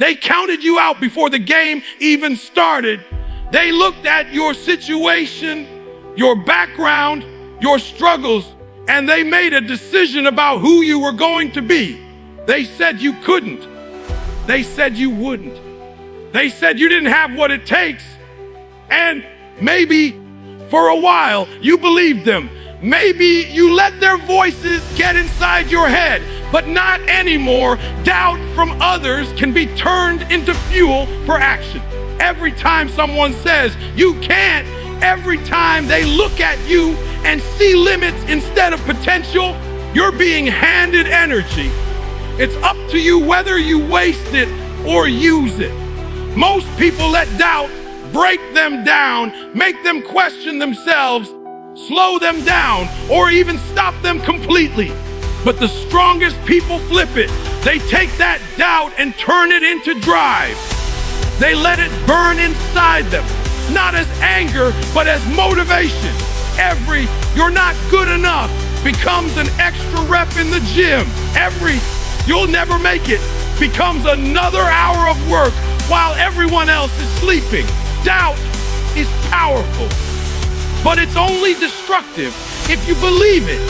They counted you out before the game even started. They looked at your situation, your background, your struggles, and they made a decision about who you were going to be. They said you couldn't. They said you wouldn't. They said you didn't have what it takes. And maybe for a while you believed them. Maybe you let their voices get inside your head, but not anymore. Doubt from others can be turned into fuel for action. Every time someone says you can't, every time they look at you and see limits instead of potential, you're being handed energy. It's up to you whether you waste it or use it. Most people let doubt break them down, make them question themselves, slow them down, or even stop them completely. But the strongest people flip it. They take that doubt and turn it into drive. They let it burn inside them, not as anger, but as motivation. Every "you're not good enough" becomes an extra rep in the gym. Every "you'll never make it" becomes another hour of work while everyone else is sleeping. Doubt is powerful, but it's only destructive if you believe it.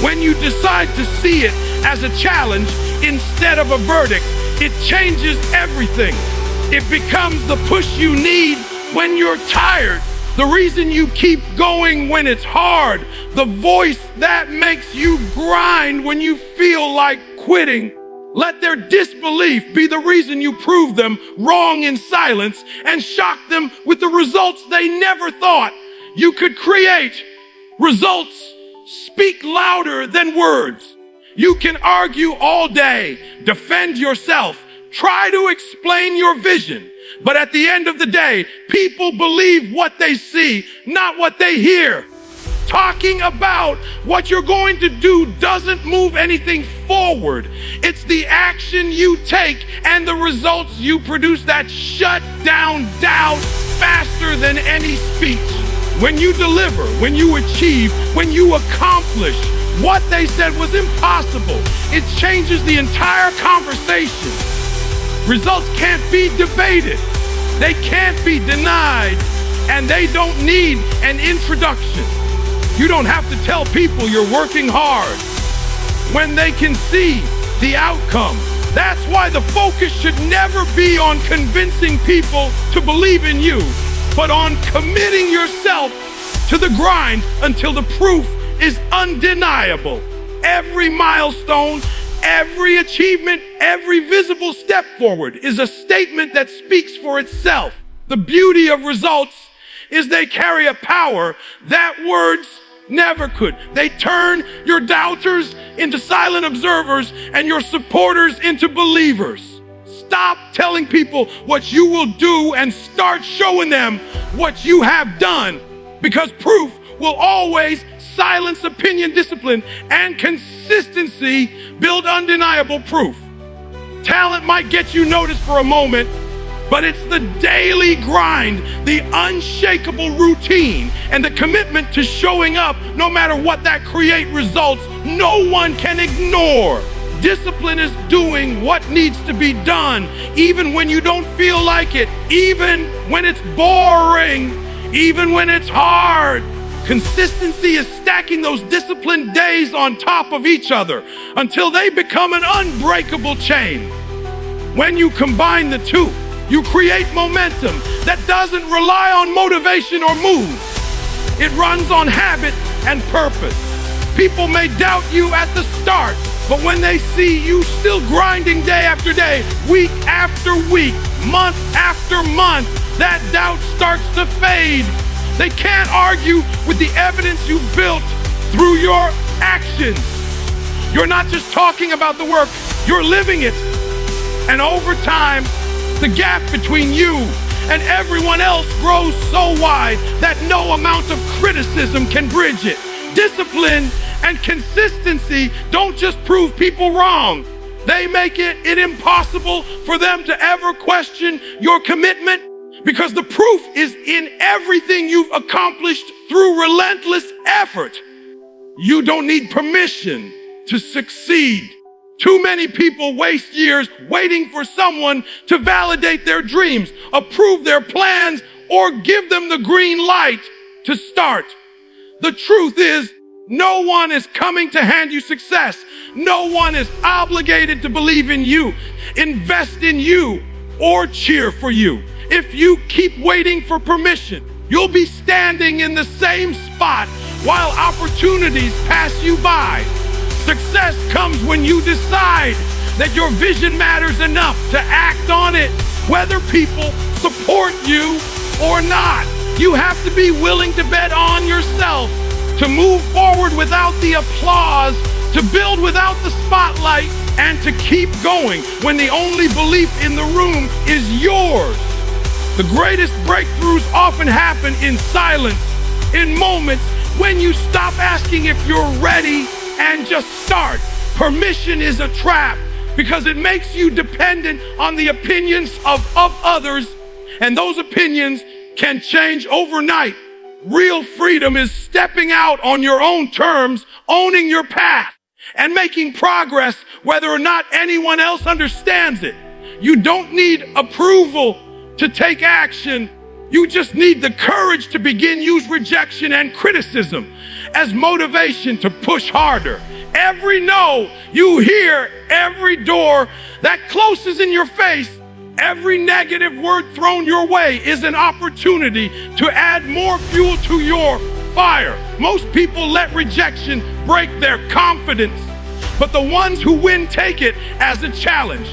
When you decide to see it as a challenge instead of a verdict, it changes everything. It becomes the push you need when you're tired, the reason you keep going when it's hard, the voice that makes you grind when you feel like quitting. Let their disbelief be the reason you prove them wrong in silence and shock them with the results they never thought you could create. Results speak louder than words. You can argue all day, defend yourself, try to explain your vision. But at the end of the day, people believe what they see, not what they hear. Talking about what you're going to do doesn't move anything forward. It's the action you take and the results you produce that shut down doubt faster than any speech. When you deliver, when you achieve, when you accomplish what they said was impossible, it changes the entire conversation. Results can't be debated. They can't be denied, and they don't need an introduction. You don't have to tell people you're working hard when they can see the outcome. That's why the focus should never be on convincing people to believe in you, but on committing yourself to the grind until the proof is undeniable. Every milestone, every achievement, every visible step forward is a statement that speaks for itself. The beauty of results is they carry a power that words never could. They turn your doubters into silent observers and your supporters into believers. Stop telling people what you will do and start showing them what you have done, because proof will always silence opinion, discipline, and consistency build undeniable proof. Talent might get you noticed for a moment, but it's the daily grind, the unshakable routine, and the commitment to showing up no matter what that create results no one can ignore. Discipline is doing what needs to be done, even when you don't feel like it, even when it's boring, even when it's hard. Consistency is stacking those disciplined days on top of each other until they become an unbreakable chain. When you combine the two, you create momentum that doesn't rely on motivation or mood. It runs on habit and purpose. People may doubt you at the start, but when they see you still grinding day after day, week after week, month after month, that doubt starts to fade. They can't argue with the evidence you built through your actions. You're not just talking about the work, you're living it. And over time, the gap between you and everyone else grows so wide that no amount of criticism can bridge it. Discipline and consistency don't just prove people wrong. They make it impossible for them to ever question your commitment, because the proof is in everything you've accomplished through relentless effort. You don't need permission to succeed. Too many people waste years waiting for someone to validate their dreams, approve their plans, or give them the green light to start. The truth is, no one is coming to hand you success. No one is obligated to believe in you, invest in you, or cheer for you. If you keep waiting for permission, you'll be standing in the same spot while opportunities pass you by. Success comes when you decide that your vision matters enough to act on it, whether people support you or not. You have to be willing to bet on yourself, to move forward without the applause, to build without the spotlight, and to keep going when the only belief in the room is yours. The greatest breakthroughs often happen in silence, in moments when you stop asking if you're ready and just start. Permission is a trap because it makes you dependent on the opinions of others, and those opinions can change overnight. Real freedom is stepping out on your own terms, owning your path, and making progress whether or not anyone else understands it. You don't need approval to take action. You just need the courage to begin. Use rejection and criticism as motivation to push harder. Every no you hear, every door that closes in your face, every negative word thrown your way is an opportunity to add more fuel to your fire. Most people let rejection break their confidence, but the ones who win take it as a challenge.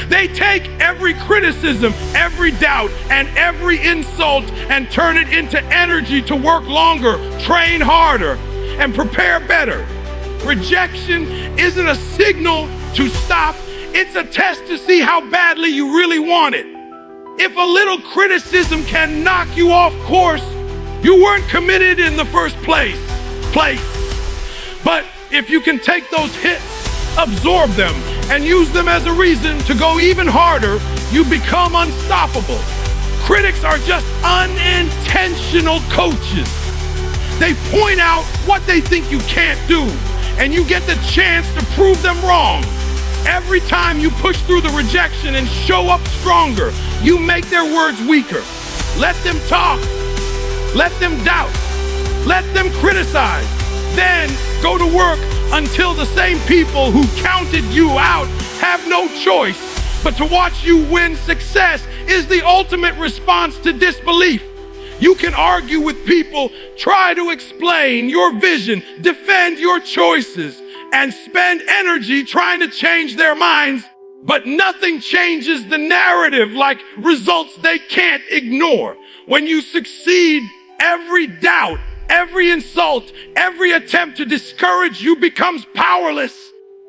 They take every criticism, every doubt, and every insult and turn it into energy to work longer, train harder, and prepare better. Rejection isn't a signal to stop. It's a test to see how badly you really want it. If a little criticism can knock you off course, you weren't committed in the first place. But if you can take those hits, absorb them, and use them as a reason to go even harder, you become unstoppable. Critics are just unintentional coaches. They point out what they think you can't do, and you get the chance to prove them wrong. Every time you push through the rejection and show up stronger, you make their words weaker. Let them talk. Let them doubt. Let them criticize. Then go to work until the same people who counted you out have no choice but to watch you win. Success is the ultimate response to disbelief. You can argue with people, try to explain your vision, defend your choices, and spend energy trying to change their minds, but nothing changes the narrative like results they can't ignore. When you succeed, every doubt, every insult, every attempt to discourage you becomes powerless.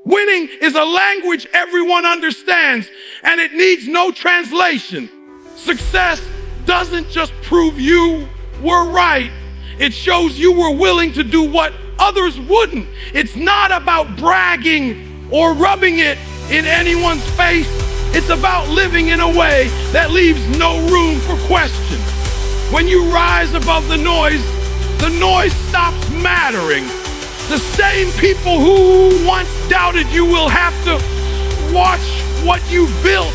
Winning is a language everyone understands, and it needs no translation. Success doesn't just prove you were right. It shows you were willing to do what others wouldn't. It's not about bragging or rubbing it in anyone's face. It's about living in a way that leaves no room for question. When you rise above the noise stops mattering. The same people who once doubted you will have to watch what you've built,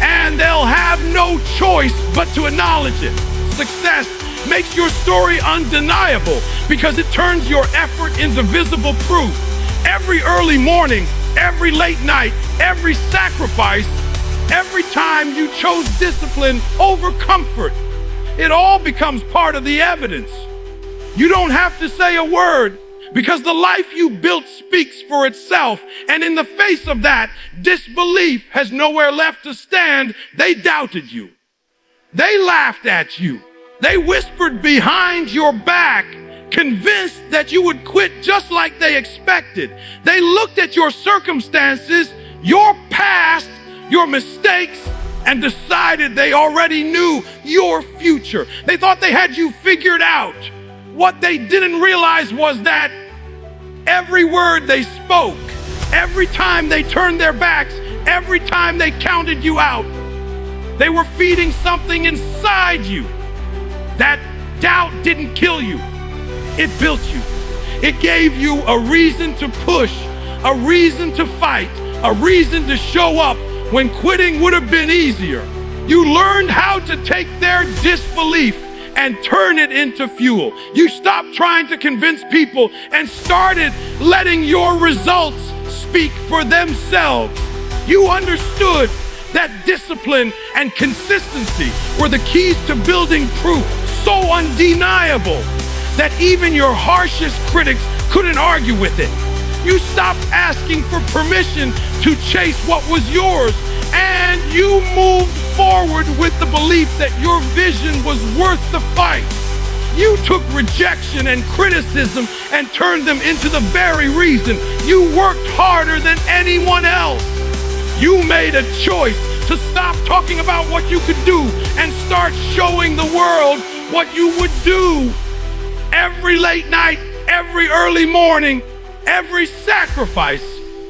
and they'll have no choice but to acknowledge it. Success makes your story undeniable because it turns your effort into visible proof. Every early morning, every late night, every sacrifice, every time you chose discipline over comfort, it all becomes part of the evidence. You don't have to say a word because the life you built speaks for itself. And in the face of that, disbelief has nowhere left to stand. They doubted you. They laughed at you. They whispered behind your back, convinced that you would quit just like they expected. They looked at your circumstances, your past, your mistakes, and decided they already knew your future. They thought they had you figured out. What they didn't realize was that every word they spoke, every time they turned their backs, every time they counted you out, they were feeding something inside you. That doubt didn't kill you. It built you. It gave you a reason to push, a reason to fight, a reason to show up when quitting would have been easier. You learned how to take their disbelief and turn it into fuel. You stopped trying to convince people and started letting your results speak for themselves. You understood that discipline and consistency were the keys to building proof so undeniable that even your harshest critics couldn't argue with it. You stopped asking for permission to chase what was yours, and you moved forward with the belief that your vision was worth the fight. You took rejection and criticism and turned them into the very reason you worked harder than anyone else. You made a choice to stop talking about what you could do and start showing the world what you would do. Every late night, every early morning, every sacrifice,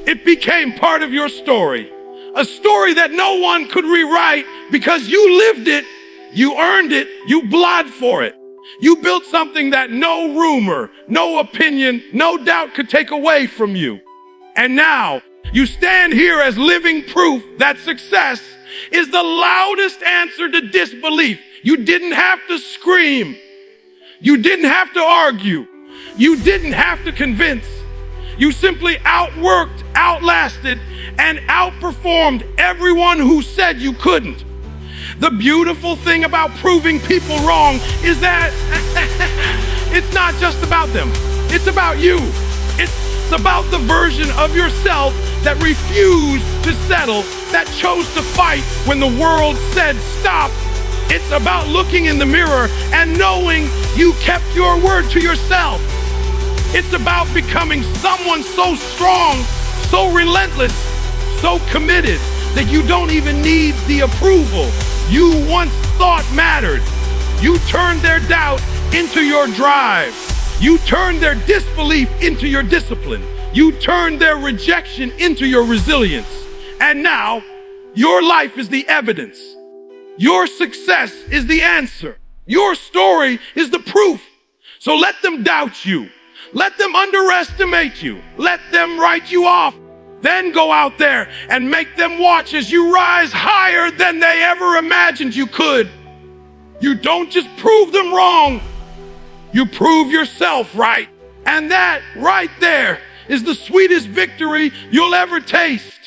it became part of your story. A story that no one could rewrite because you lived it, you earned it, you bled for it. You built something that no rumor, no opinion, no doubt could take away from you. And now you stand here as living proof that success is the loudest answer to disbelief. You didn't have to scream. You didn't have to argue. You didn't have to convince. You simply outworked, outlasted, and outperformed everyone who said you couldn't. The beautiful thing about proving people wrong is that it's not just about them. It's about you. It's about the version of yourself that refused to settle, that chose to fight when the world said stop. It's about looking in the mirror and knowing you kept your word to yourself. It's about becoming someone so strong, so relentless, so committed that you don't even need the approval you once thought mattered. You turned their doubt into your drive. You turned their disbelief into your discipline. You turned their rejection into your resilience. And now, your life is the evidence. Your success is the answer. Your story is the proof. So let them doubt you. Let them underestimate you. Let them write you off. Then go out there and make them watch as you rise higher than they ever imagined you could. You don't just prove them wrong. You prove yourself right. And that right there is the sweetest victory you'll ever taste.